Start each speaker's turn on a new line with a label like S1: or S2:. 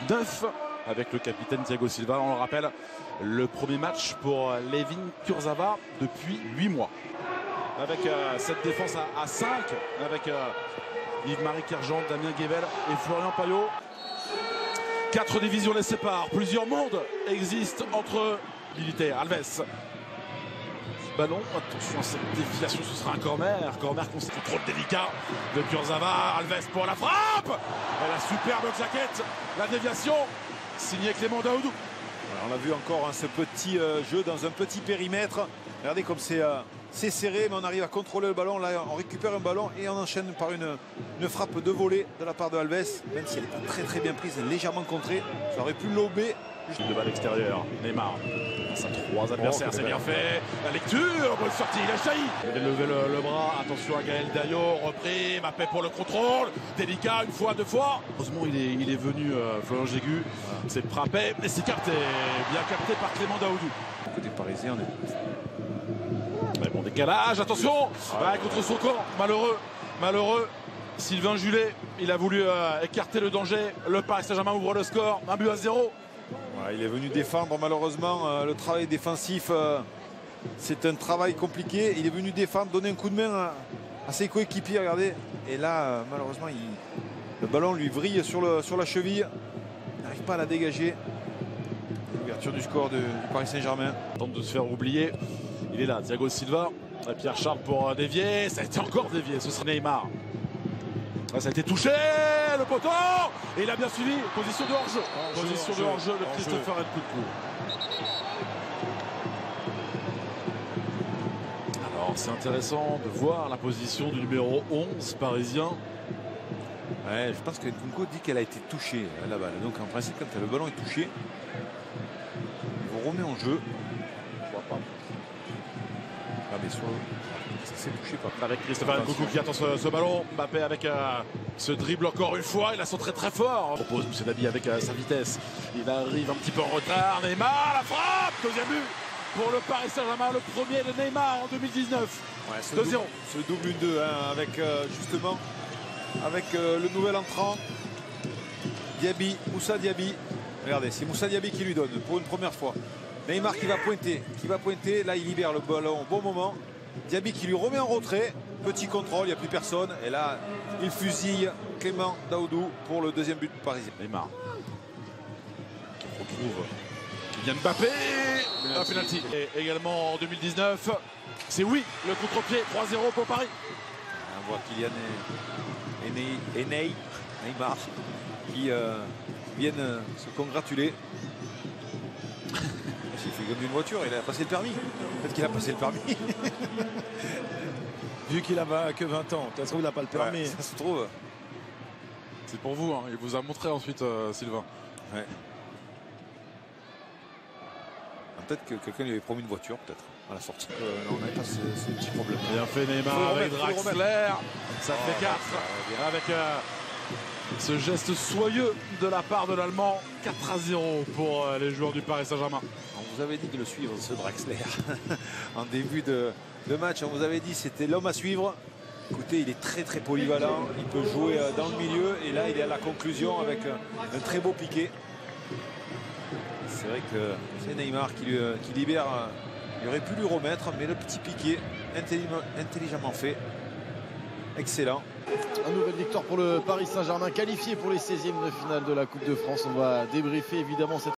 S1: 2009 avec le capitaine Thiago Silva. On le rappelle, le premier match pour Layvin Kurzawa depuis 8 mois. Avec cette défense à 5, avec Yves-Marie Kerjan, Damien Guével et Florian Payot. 4 divisions les séparent. Plusieurs mondes existent entre militaires. Alves. Ballon, attention à cette déviation, ce sera un corner. Corner contrôle délicat de Kurzawa. Alves pour la frappe. Et la superbe claquette, la déviation, signé Clément Daoudou.
S2: Voilà, on l'a vu encore, hein, ce petit jeu dans un petit périmètre. Regardez comme c'est serré, mais on arrive à contrôler le ballon. Là, on récupère un ballon et on enchaîne par une frappe de volée de la part de Alves. Même si elle est très bien prise, légèrement contrée. Ça aurait pu lober.
S1: De balle extérieure, Neymar. Face à 3 adversaires, c'est bien fait. La lecture, bonne sortie, il a jailli. Il avait levé le bras, attention à Gaël Dayo, repris, Mbappé pour le contrôle. Délicat, une fois, deux fois. Heureusement, il est venu, Florian Jégu. C'est frappé, mais c'est capté. Bien capté par Clément Daoudou.
S2: Côté parisien, on est...
S1: Mais bon décalage, attention, contre son corps, malheureux. Sylvain Julet, il a voulu écarter le danger. Le Paris Saint-Germain ouvre le score, 1-0.
S2: Ouais, il est venu défendre, malheureusement. Le travail défensif, c'est un travail compliqué. Il est venu défendre, donner un coup de main à ses coéquipiers, regardez. Et là, malheureusement, le ballon lui vrille sur la cheville. Il n'arrive pas à la dégager. L'ouverture du score du Paris Saint-Germain.
S1: Tente de se faire oublier. Il est là, Thiago Silva. Et Pierre Charles pour dévier. Ça a été encore dévié, ce sera Neymar. Ça a été touché, le poteau. Et il a bien suivi, position de hors-jeu. Position de hors-jeu, le Christopher et le coup de coude. Alors c'est intéressant de voir la position du numéro 11 parisien.
S2: Ouais, je pense que Nkunku dit qu'elle a été touchée, la balle. Donc en principe, quand le ballon est touché, il vous remet en jeu. Je vois pas. Ah mais soit ça s'est touché pas.
S1: Avec Christopher Nkunku qui attend ce ballon. Mbappé avec ce dribble encore une fois. Il a centré très fort. Il propose Moussa Dabi avec sa vitesse. Il arrive un petit peu en retard. Neymar, la frappe. Deuxième but pour le Paris Saint-Germain. Le premier de Neymar en 2019.
S2: Ouais, 2-0. Ce double 1-2 hein, avec justement avec le nouvel entrant Diaby, Moussa Diaby. Regardez, c'est Moussa Diaby qui lui donne pour une première fois. Neymar qui va pointer. Là, il libère le ballon au bon moment. Diaby qui lui remet en retrait. Petit contrôle, il n'y a plus personne. Et là, il fusille Clément Daoudou pour le deuxième but parisien.
S1: Neymar qui retrouve Kylian Mbappé. Un penalty. Et également en 2019, c'est oui, le contre-pied 3-0 pour Paris.
S2: On voit Kylian et Neymar qui viennent se congratuler. Il fait comme une voiture, il a passé le permis. Peut-être qu'il a passé le permis.
S3: Vu qu'il n'a que 20 ans, ça se trouve il n'a pas le permis.
S2: Ouais, ça se trouve.
S1: C'est pour vous, hein. Il vous a montré ensuite Sylvain.
S2: Ouais. Peut-être que quelqu'un lui avait promis une voiture, peut-être, à la sortie. On n'avait pas ce petit problème.
S1: Bien fait Neymar avec Draxler. Ça fait 4 avec ce geste soyeux de la part de l'Allemand. 4-0 pour les joueurs du Paris Saint-Germain.
S2: On vous avait dit de le suivre, ce Draxler. En début de match, on vous avait dit c'était l'homme à suivre. Écoutez, il est très polyvalent. Il peut jouer dans le milieu. Et là, il est à la conclusion avec un très beau piqué. C'est vrai que c'est Neymar qui libère. Il aurait pu lui remettre, mais le petit piqué, intelligemment fait. Excellent.
S3: Une nouvelle victoire pour le Paris Saint-Germain, qualifié pour les 16e de finale de la Coupe de France. On va débriefer évidemment cette